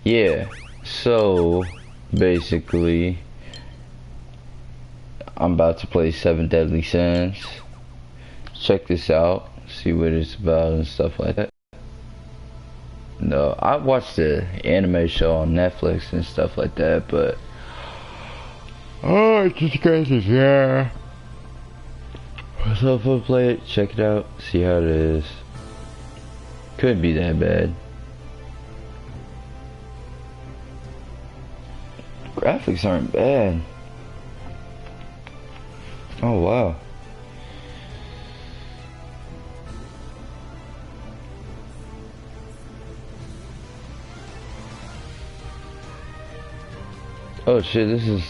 Yeah, so basically, I'm about to play Seven Deadly Sins. Check this out, see what it's about and stuff like that. No, I watched the anime show on Netflix and stuff like that, but oh, it's just crazy, yeah. So if I play it, check it out, see how it is. Could be that bad. Graphics aren't bad. Oh wow. Oh shit, this is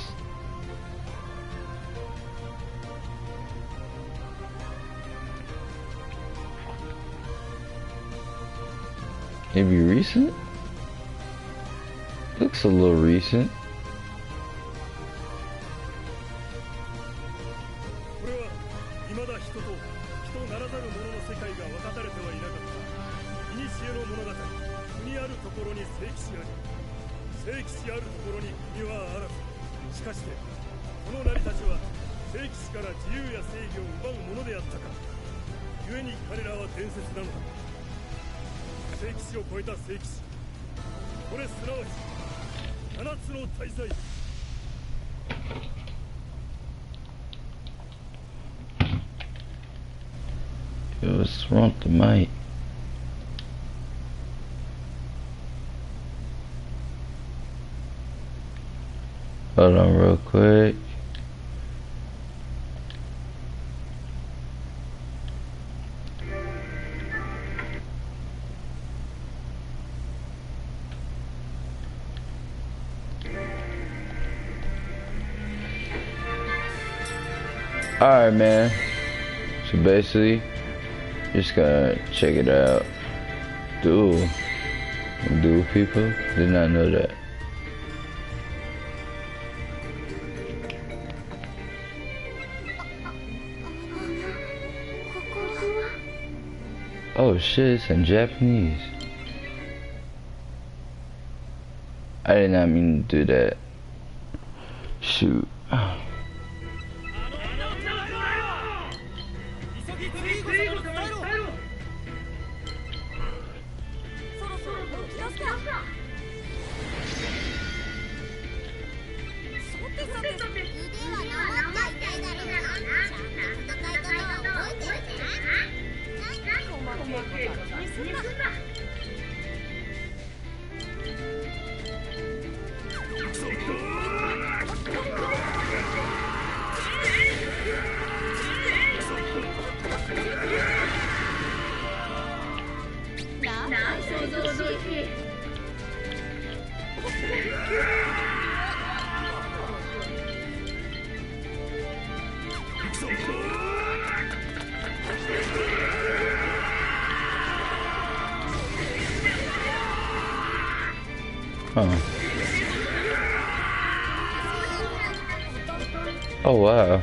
maybe recent? Looks a little recent. Yo, what's wrong with the mic? Hold on real quick. Alright, man. So basically, just gonna check it out. Duel people? Did not know that. Oh shit, it's in Japanese. I did not mean to do that. Shoot. Huh. Oh wow.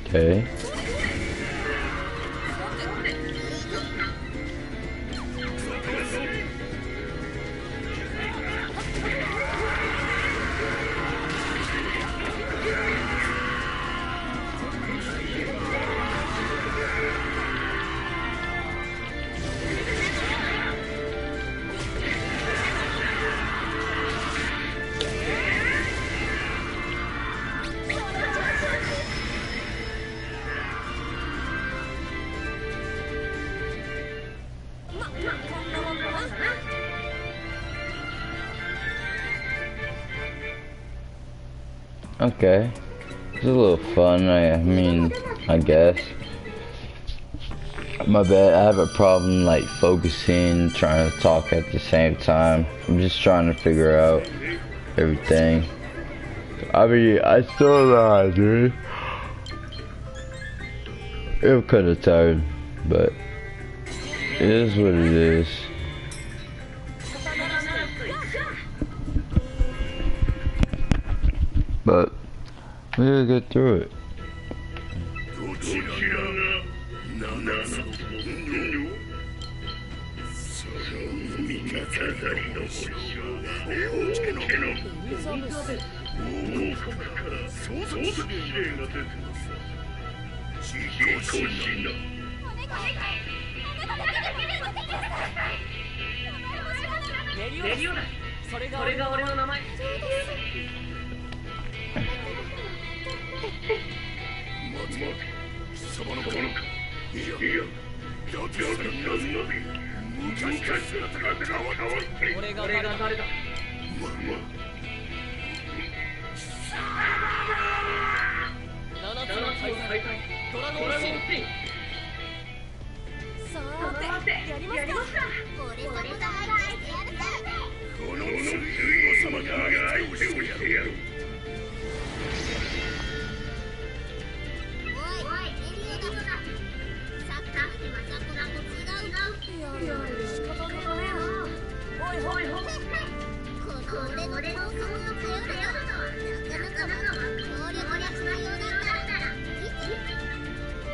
Okay. Okay. It's a little fun, I mean, I guess. My bad, I have a problem like focusing, trying to talk at the same time. I'm just trying to figure out everything. I mean, I still know, dude. I'm kinda tired, but it is what it is. But we gotta get through it.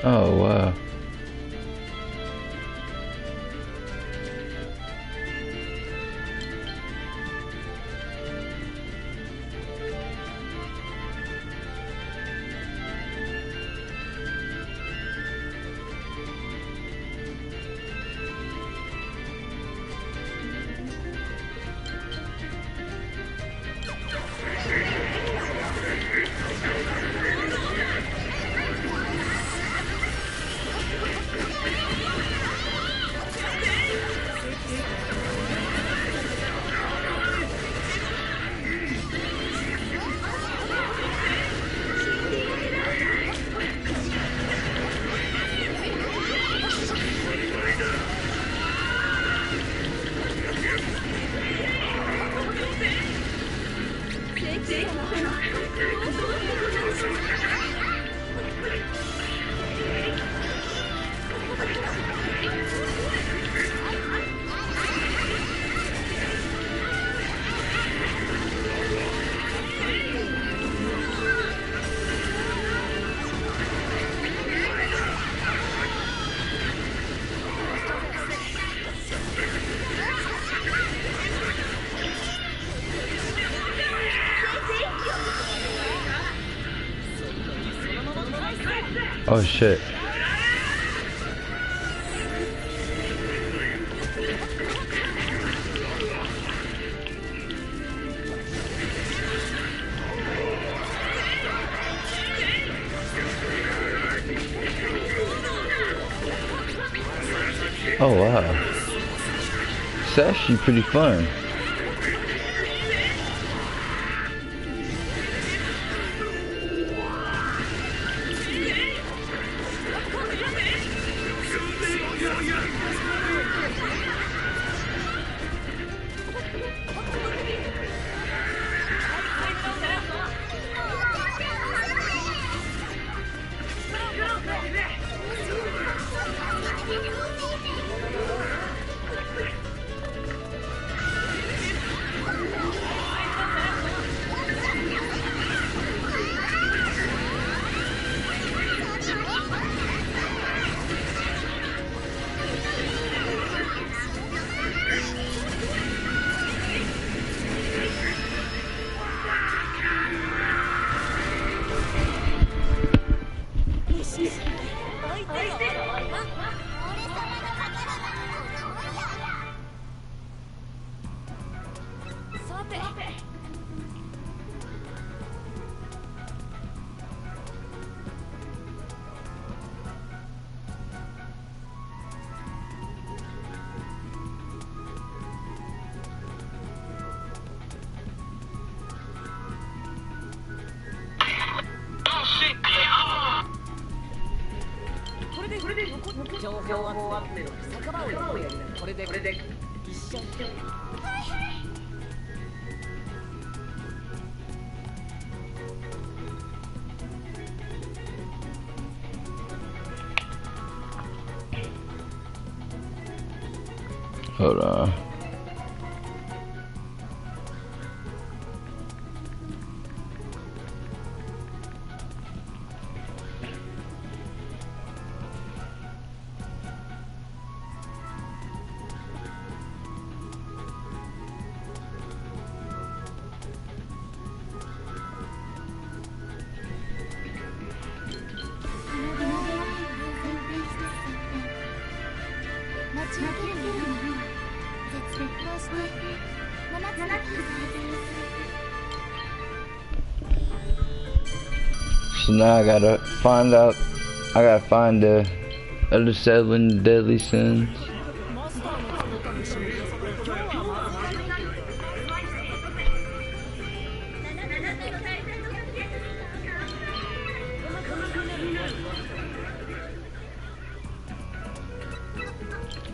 Oh wow. Oh shit. Oh wow. It's actually pretty fun. Hold on. So now I gotta find out. I gotta find the other 7 deadly sins.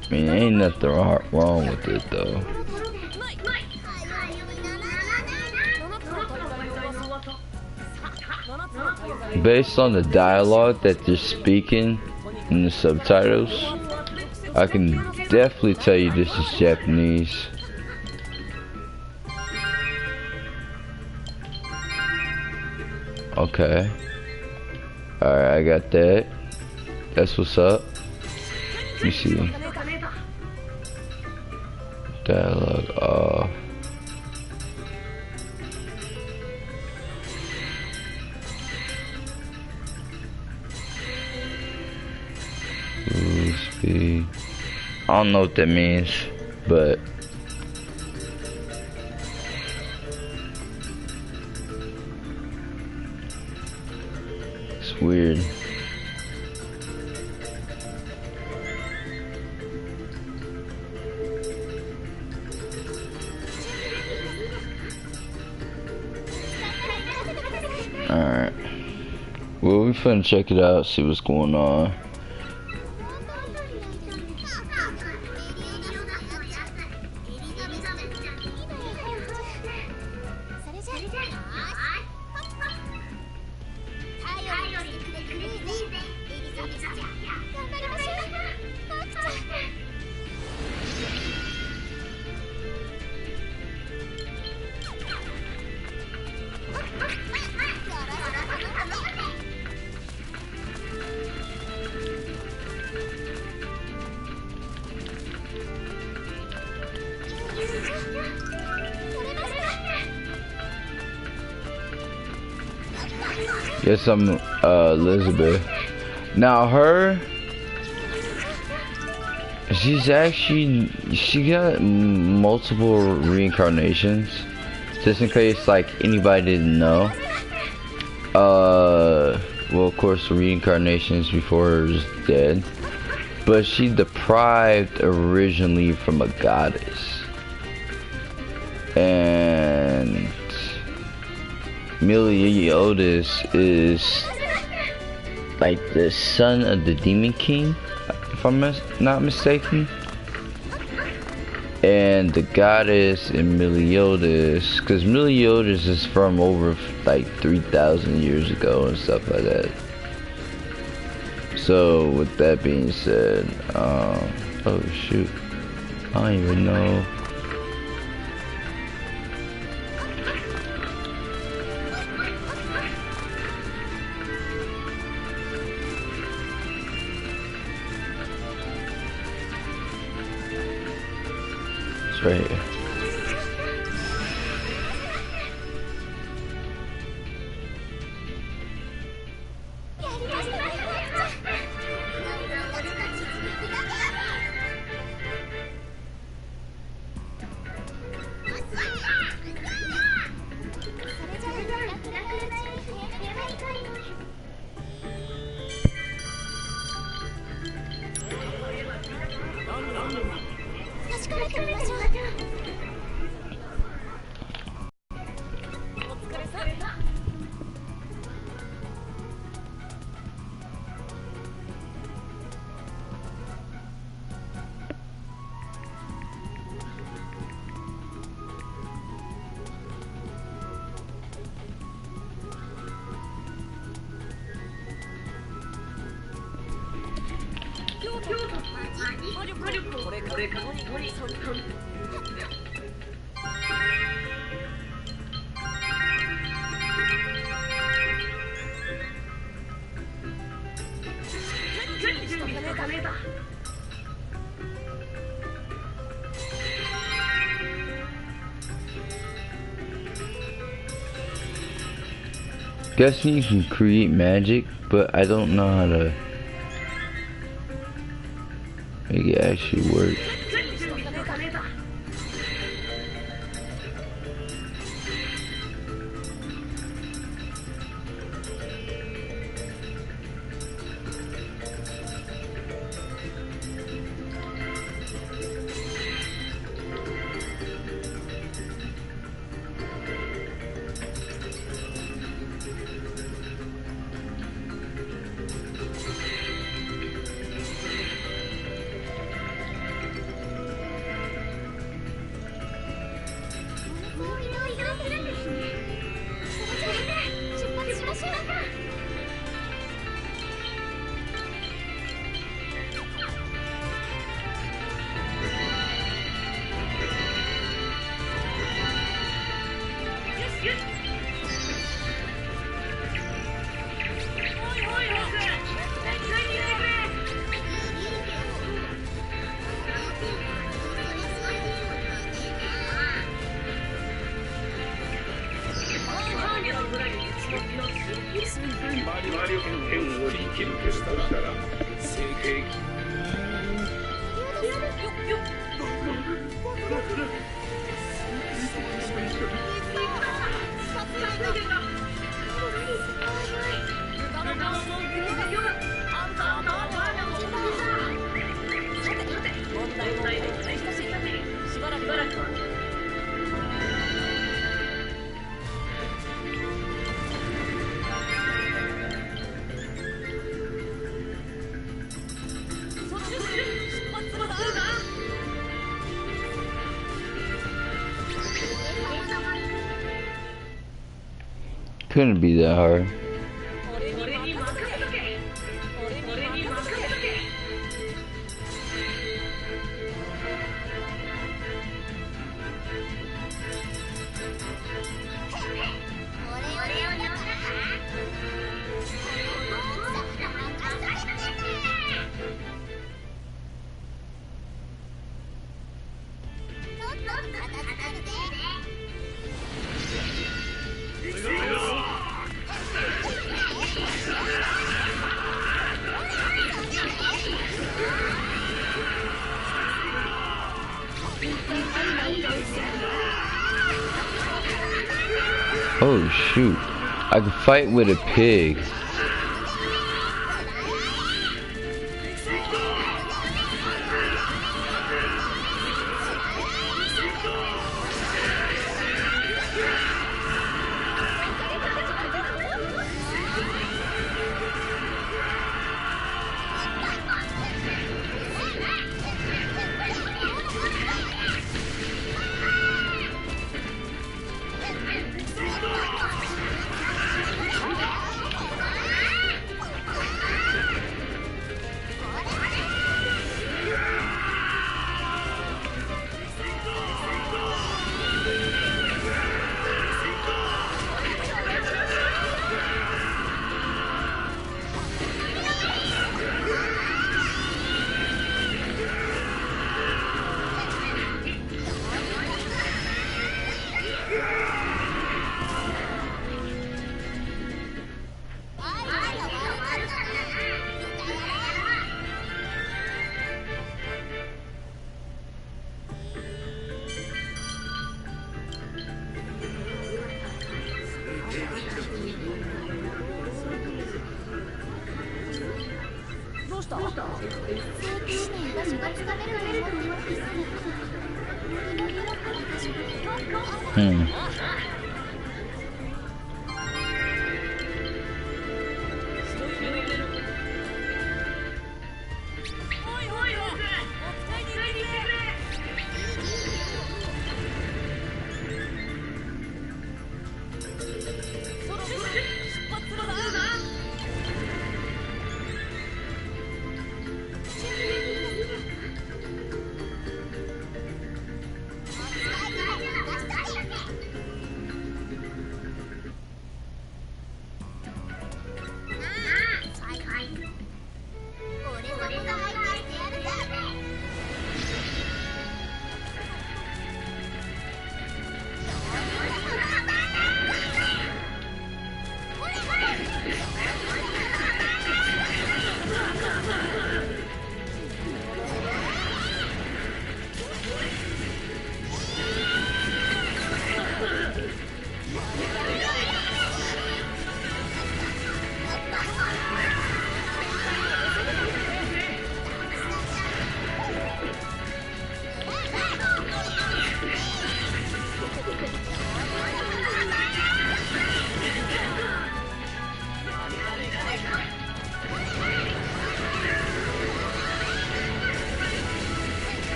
I mean, ain't nothing wrong with it though. Based on the dialogue that they're speaking in the subtitles, I can definitely tell you this is Japanese. Okay. Alright, I got that. That's what's up. Let me see. Dialogue off. Ooh, speed. I don't know what that means, but it's weird. Alright. Well, we finna check it out, see what's going on. Guess I'm Elizabeth. Now she got multiple reincarnations. Just in case like anybody didn't know. Well, of course the reincarnations before her is dead. But she deprived originally from a goddess. And Meliodas is like the son of the Demon King, if I'm not mistaken. And the goddess in Meliodas, because Meliodas is from over like 3,000 years ago and stuff like that. So with that being said, oh shoot, I don't even know. It's right here. Guessing you can create magic, but I don't know how to make it actually work. Couldn't be that hard. Oh shoot, I could fight with a pig.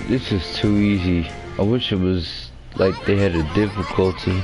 This is too easy. I wish it was like they had a difficulty.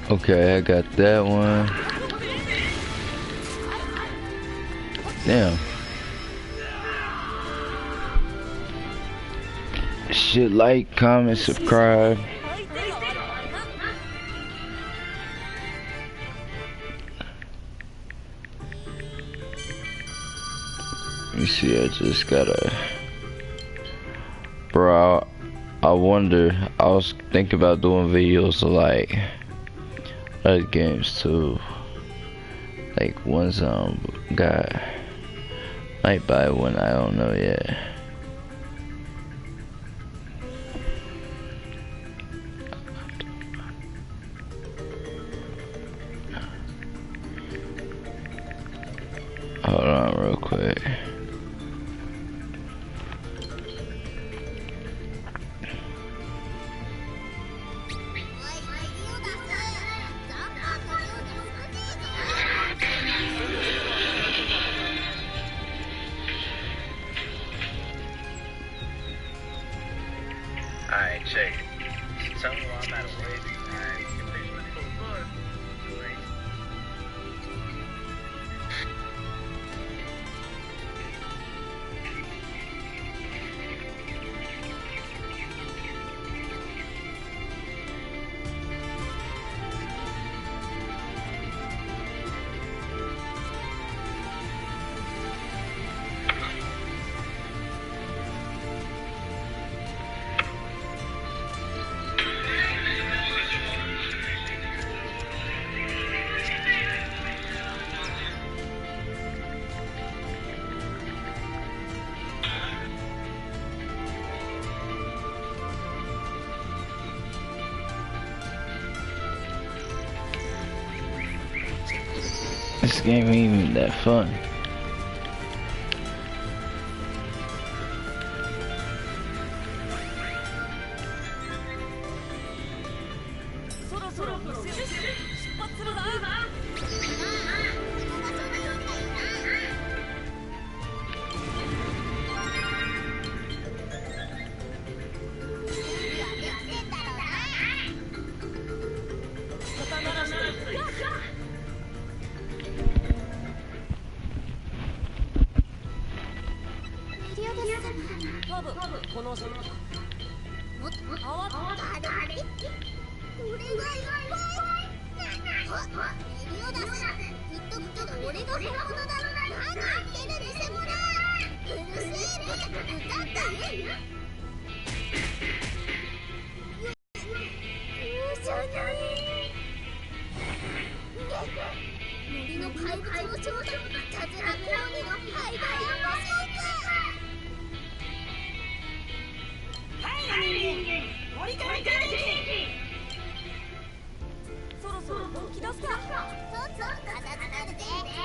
Okay, I got that one. Damn. Shit, like, comment, subscribe. Let me see, I just gotta... Bro, I wonder, I was thinking about doing videos of like other games too. Like one's got, might buy one, I don't know yet. Hold on real quick. Alright, check it. Tell me why I'm not away. Alright, if they look so good, great. This game ain't even that fun. 森の怪物の正体、チャズラクロニのハイドランドシェイク。はい人間、森から出ていけ。そろそろ本気出すか。そっと片付けるぜ。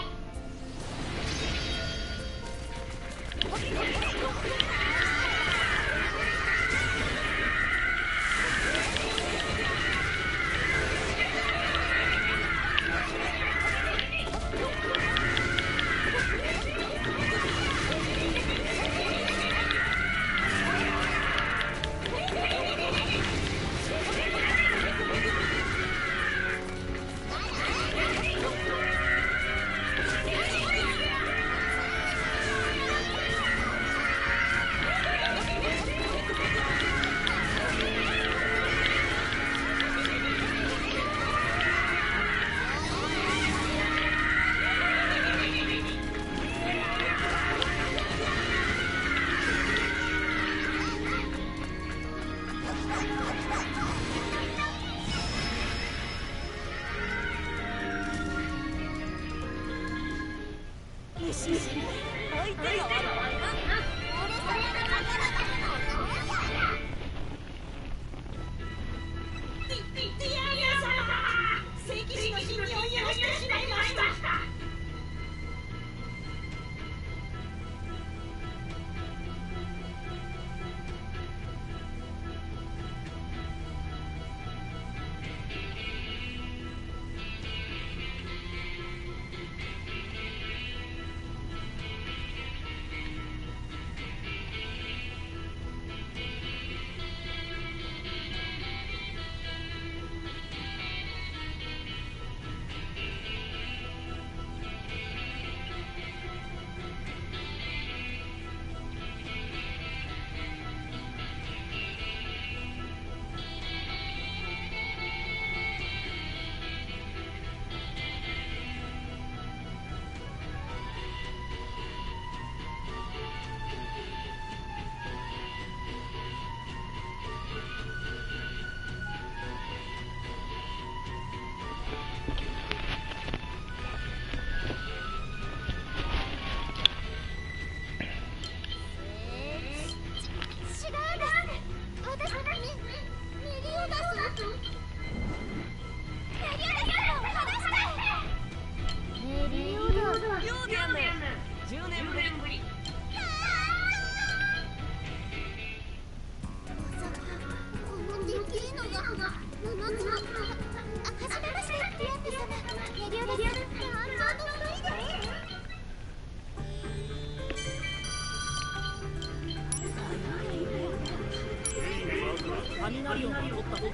雷を取った方が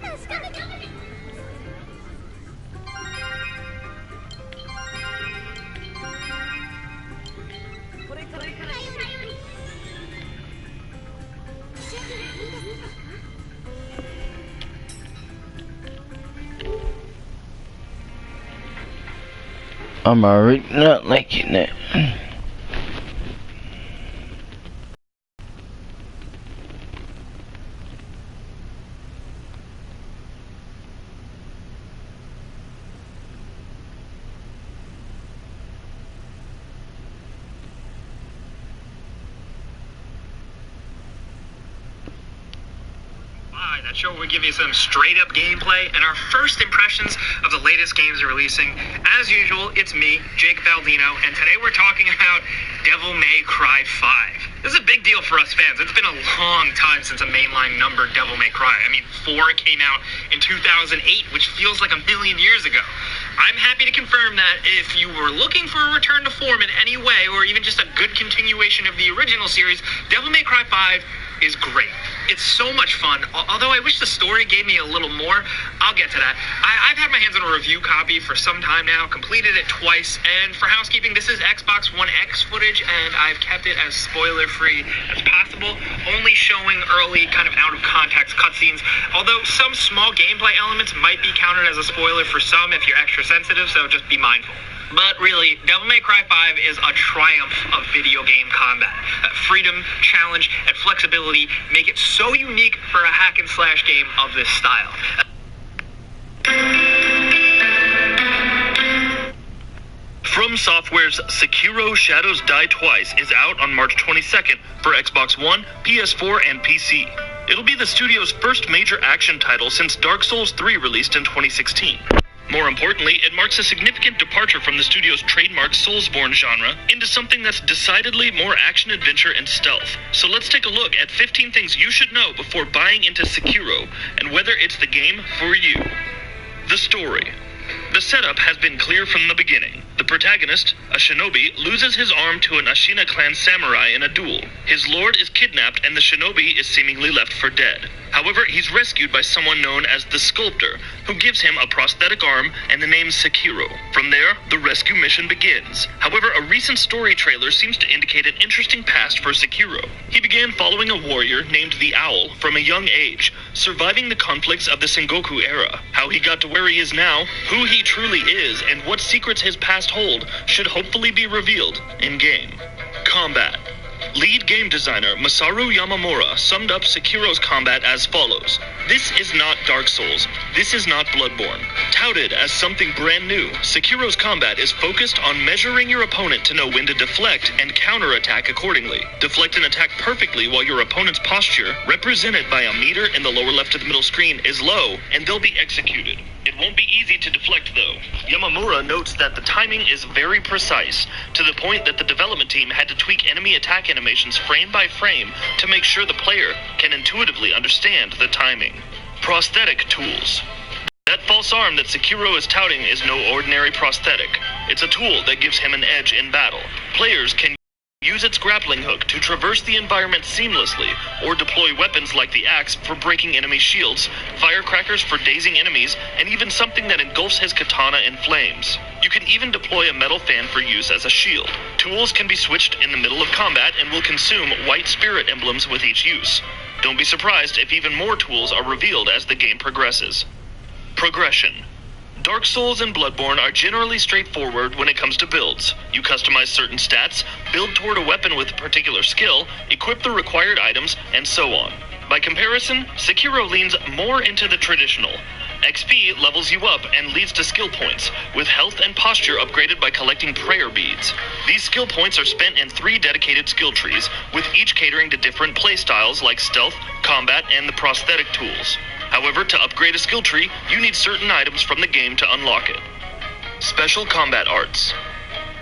確かに。これからI'm already not liking it. That show will give you some straight-up gameplay and our first impressions of the latest games they're releasing. As usual, it's me, Jake Baldino, and today we're talking about Devil May Cry 5. This is a big deal for us fans. It's been a long time since a mainline numbered Devil May Cry. I mean, 4 came out in 2008, which feels like a million years ago. I'm happy to confirm that if you were looking for a return to form in any way, or even just a good continuation of the original series, Devil May Cry 5 is great. It's so much fun, although I wish the story gave me a little more. I'll get to that. I've had my hands on a review copy for some time now, completed it twice, and for housekeeping, this is Xbox One X footage, and I've kept it as spoiler-free as possible, only showing early, kind of out-of-context cutscenes, although some small gameplay elements might be counted as a spoiler for some if you're extra sensitive, so just be mindful. But really, Devil May Cry 5 is a triumph of video game combat. Freedom, challenge, and flexibility make it so unique for a hack-and-slash game of this style. From Software's Sekiro Shadows Die Twice is out on March 22nd for Xbox One, PS4, and PC. It'll be the studio's first major action title since Dark Souls 3 released in 2016. More importantly, it marks a significant departure from the studio's trademark Soulsborne genre into something that's decidedly more action-adventure and stealth. So let's take a look at 15 things you should know before buying into Sekiro, and whether it's the game for you. The story. The setup has been clear from the beginning. The protagonist, a shinobi, loses his arm to an Ashina clan samurai in a duel. His lord is kidnapped and the shinobi is seemingly left for dead. However, he's rescued by someone known as the Sculptor, who gives him a prosthetic arm and the name Sekiro. From there, the rescue mission begins. However, a recent story trailer seems to indicate an interesting past for Sekiro. He began following a warrior named the Owl from a young age, surviving the conflicts of the Sengoku era. How he got to where he is now, who he truly is, and what secrets his past hold should hopefully be revealed in-game. Combat. Lead game designer Masaru Yamamura summed up Sekiro's combat as follows. This is not Dark Souls. This is not Bloodborne. Touted as something brand new, Sekiro's combat is focused on measuring your opponent to know when to deflect and counterattack accordingly. Deflect an attack perfectly while your opponent's posture, represented by a meter in the lower left of the middle screen, is low, and they'll be executed. It won't be easy to deflect, though. Yamamura notes that the timing is very precise, to the point that the development team had to tweak enemy attack animations frame by frame to make sure the player can intuitively understand the timing. Prosthetic tools. That false arm that Sekiro is touting is no ordinary prosthetic. It's a tool that gives him an edge in battle. Players can use its grappling hook to traverse the environment seamlessly, or deploy weapons like the axe for breaking enemy shields, firecrackers for dazing enemies, and even something that engulfs his katana in flames. You can even deploy a metal fan for use as a shield. Tools can be switched in the middle of combat and will consume white spirit emblems with each use. Don't be surprised if even more tools are revealed as the game progresses. Progression. Dark Souls and Bloodborne are generally straightforward when it comes to builds. You customize certain stats, build toward a weapon with a particular skill, equip the required items, and so on. By comparison, Sekiro leans more into the traditional. XP levels you up and leads to skill points, with health and posture upgraded by collecting prayer beads. These skill points are spent in 3 dedicated skill trees, with each catering to different playstyles like stealth, combat, and the prosthetic tools. However, to upgrade a skill tree, you need certain items from the game to unlock it. Special combat arts.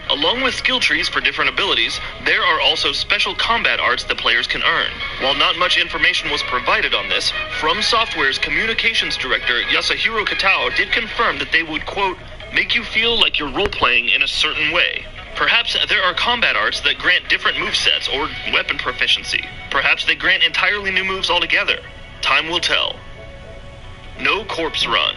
Along with skill trees for different abilities, there are also special combat arts that players can earn. While not much information was provided on this, From Software's communications director Yasuhiro Kitao did confirm that they would, quote, make you feel like you're role-playing in a certain way. Perhaps there are combat arts that grant different movesets or weapon proficiency. Perhaps they grant entirely new moves altogether. Time will tell. No corpse run.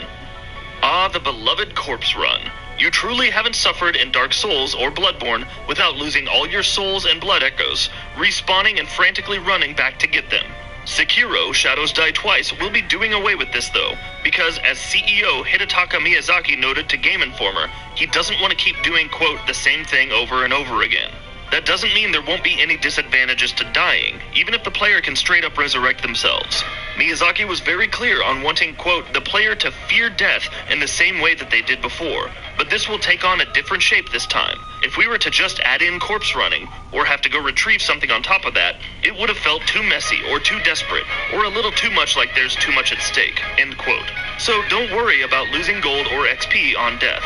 Ah, the beloved corpse run. You truly haven't suffered in Dark Souls or Bloodborne without losing all your souls and blood echoes, respawning and frantically running back to get them. Sekiro Shadows Die Twice will be doing away with this though, because as CEO Hidetaka Miyazaki noted to Game Informer, he doesn't want to keep doing, quote, the same thing over and over again. That doesn't mean there won't be any disadvantages to dying, even if the player can straight up resurrect themselves. Miyazaki was very clear on wanting, quote, the player to fear death in the same way that they did before, but this will take on a different shape this time. If we were to just add in corpse running, or have to go retrieve something on top of that, it would have felt too messy or too desperate, or a little too much like there's too much at stake, end quote. So don't worry about losing gold or XP on death.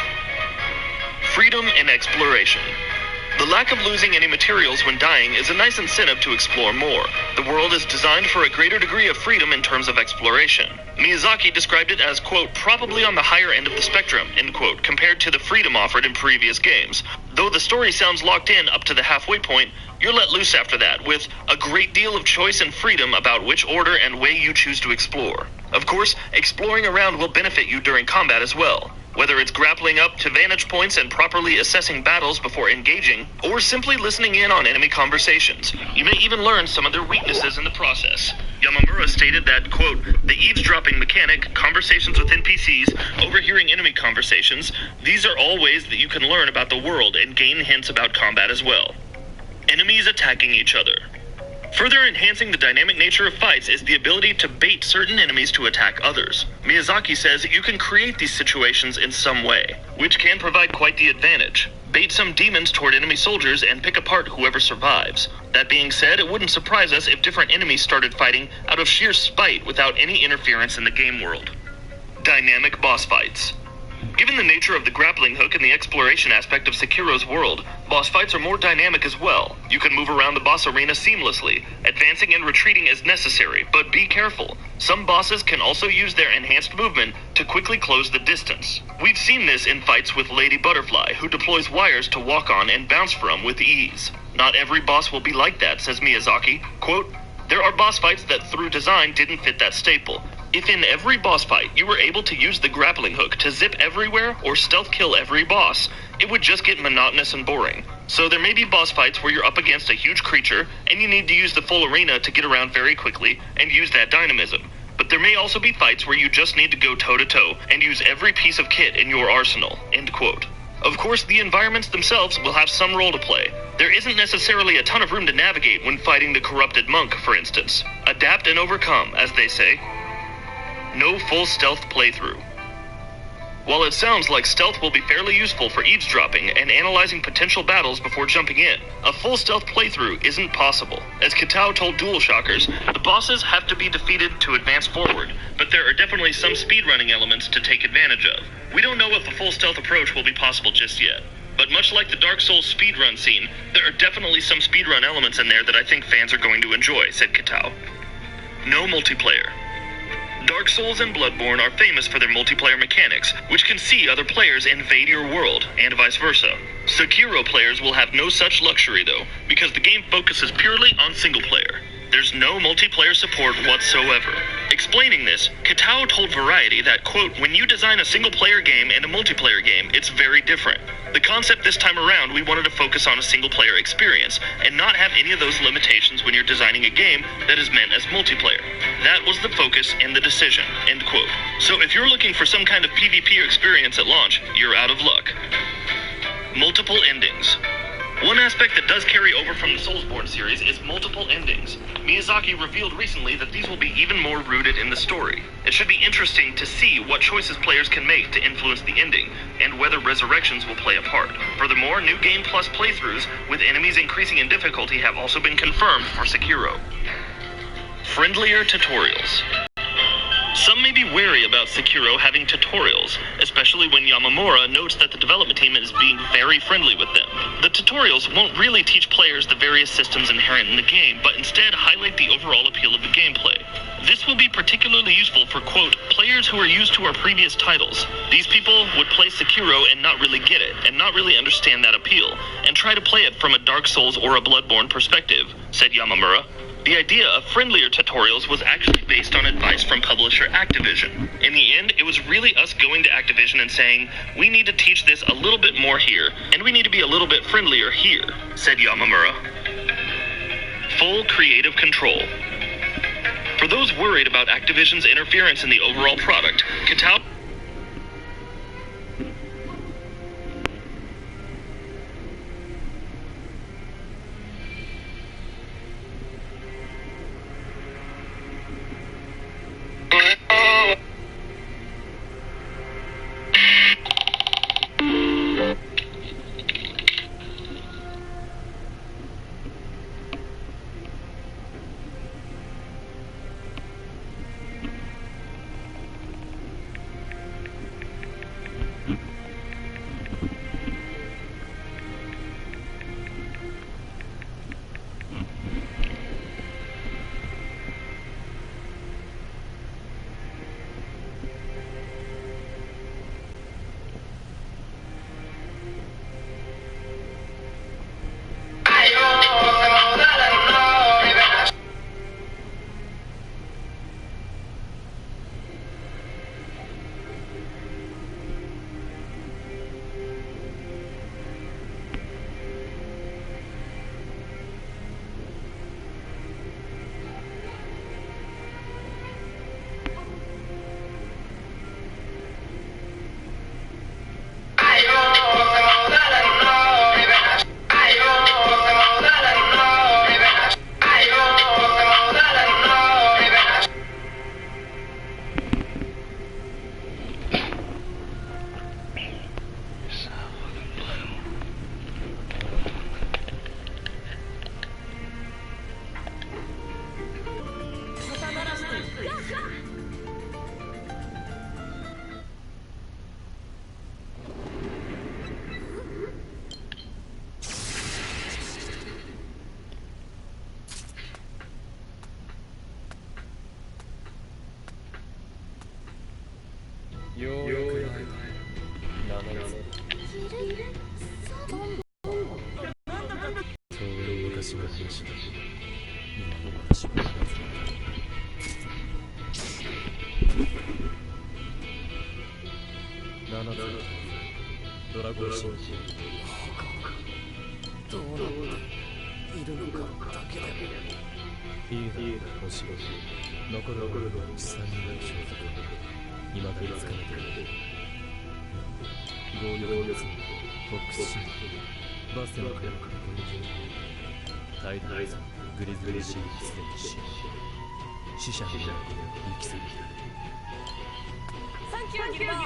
Freedom and exploration. The lack of losing any materials when dying is a nice incentive to explore more. The world is designed for a greater degree of freedom in terms of exploration. Miyazaki described it as, quote, probably on the higher end of the spectrum, end quote, compared to the freedom offered in previous games. Though the story sounds locked in up to the halfway point, you're let loose after that, with a great deal of choice and freedom about which order and way you choose to explore. Of course, exploring around will benefit you during combat as well. Whether it's grappling up to vantage points and properly assessing battles before engaging, or simply listening in on enemy conversations. You may even learn some of their weaknesses in the process. Yamamura stated that, quote, the eavesdropping mechanic, conversations with NPCs, overhearing enemy conversations, these are all ways that you can learn about the world and gain hints about combat as well. Enemies attacking each other. Further enhancing the dynamic nature of fights is the ability to bait certain enemies to attack others. Miyazaki says you can create these situations in some way, which can provide quite the advantage. Bait some demons toward enemy soldiers and pick apart whoever survives. That being said, it wouldn't surprise us if different enemies started fighting out of sheer spite without any interference in the game world. Dynamic boss fights. Given the nature of the grappling hook and the exploration aspect of Sekiro's world, boss fights are more dynamic as well. You can move around the boss arena seamlessly, advancing and retreating as necessary, but be careful. Some bosses can also use their enhanced movement to quickly close the distance. We've seen this in fights with Lady Butterfly, who deploys wires to walk on and bounce from with ease. Not every boss will be like that, says Miyazaki. Quote, there are boss fights that through design didn't fit that staple. If in every boss fight you were able to use the grappling hook to zip everywhere or stealth kill every boss, it would just get monotonous and boring. So there may be boss fights where you're up against a huge creature and you need to use the full arena to get around very quickly and use that dynamism. But there may also be fights where you just need to go toe-to-toe and use every piece of kit in your arsenal, end quote. Of course, the environments themselves will have some role to play. There isn't necessarily a ton of room to navigate when fighting the corrupted monk, for instance. Adapt and overcome, as they say. No full stealth playthrough. While it sounds like stealth will be fairly useful for eavesdropping and analyzing potential battles before jumping in, a full stealth playthrough isn't possible. As Kitao told DualShockers, the bosses have to be defeated to advance forward, but there are definitely some speedrunning elements to take advantage of. We don't know if a full stealth approach will be possible just yet. But much like the Dark Souls speedrun scene, there are definitely some speedrun elements in there that I think fans are going to enjoy, said Kitao. No multiplayer. Dark Souls and Bloodborne are famous for their multiplayer mechanics, which can see other players invade your world, and vice versa. Sekiro players will have no such luxury though, because the game focuses purely on single player. There's no multiplayer support whatsoever. Explaining this, Kitao told Variety that, quote, when you design a single-player game and a multiplayer game, it's very different. The concept this time around, we wanted to focus on a single-player experience and not have any of those limitations when you're designing a game that is meant as multiplayer. That was the focus and the decision, end quote. So if you're looking for some kind of PvP experience at launch, you're out of luck. Multiple endings. One aspect that does carry over from the Soulsborne series is multiple endings. Miyazaki revealed recently that these will be even more rooted in the story. It should be interesting to see what choices players can make to influence the ending, and whether resurrections will play a part. Furthermore, new Game Plus playthroughs, with enemies increasing in difficulty, have also been confirmed for Sekiro. Friendlier tutorials. Some may be wary about Sekiro having tutorials, especially when Yamamura notes that the development team is being very friendly with them. The tutorials won't really teach players the various systems inherent in the game, but instead highlight the overall appeal of the gameplay. This will be particularly useful for, quote, players who are used to our previous titles. These people would play Sekiro and not really get it, and not really understand that appeal, and try to play it from a Dark Souls or a Bloodborne perspective, said Yamamura. The idea of friendlier tutorials was actually based on advice from publisher Activision. In the end, it was really us going to Activision and saying, we need to teach this a little bit more here, and we need to be a little bit friendlier here, said Yamamura. Full creative control. For those worried about Activision's interference in the overall product, Kitao 昔の話だ。今の私は話せない。7つのドラゴンシンジどうなっているのかだけでいいだろう。星残る3人の正体未だにつかめていない。強欲のフォックスシンバステの火力のタイダーズグリズリーシーにすでに死者の中に行き過ぎている。サンキューギルバー、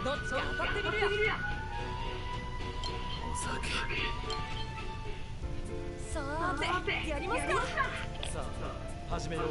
どっちか当たってみるよ。お酒さてやりますか。さあ始めよう。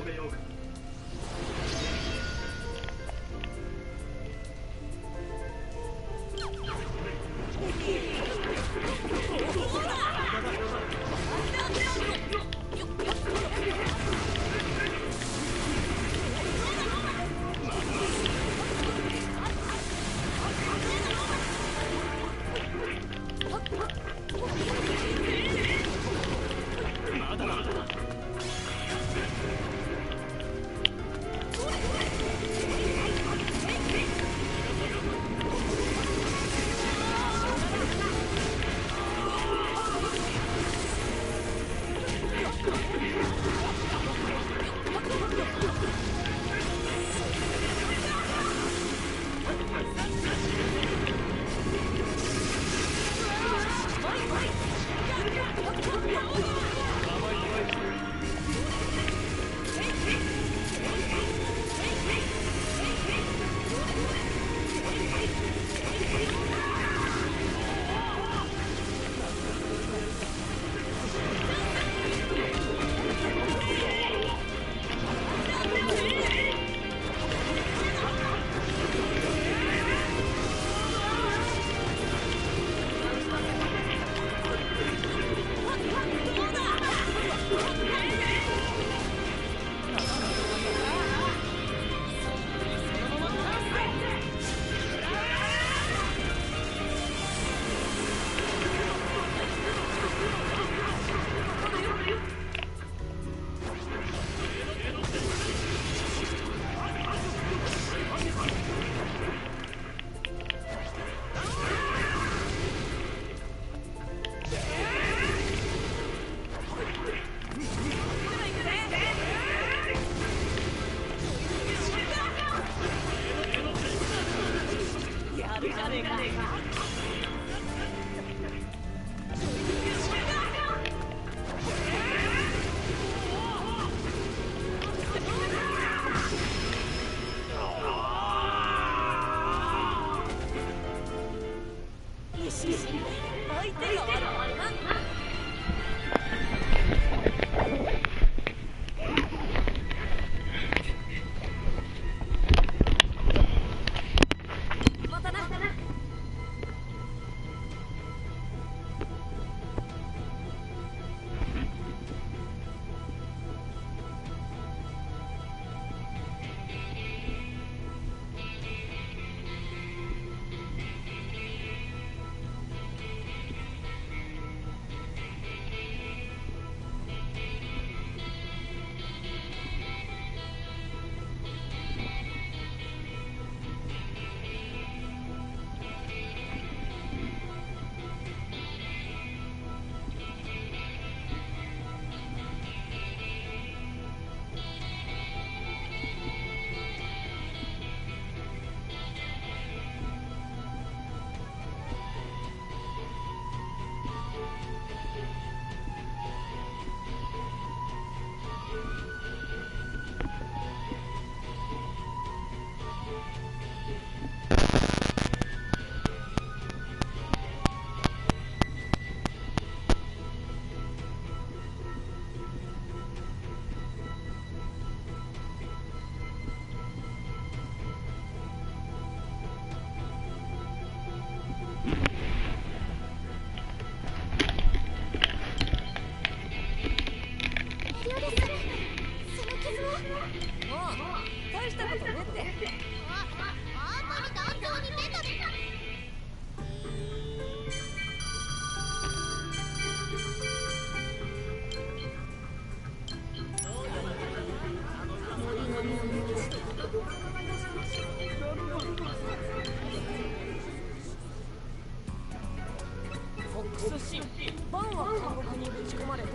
死しバンは監獄にぶち込まれて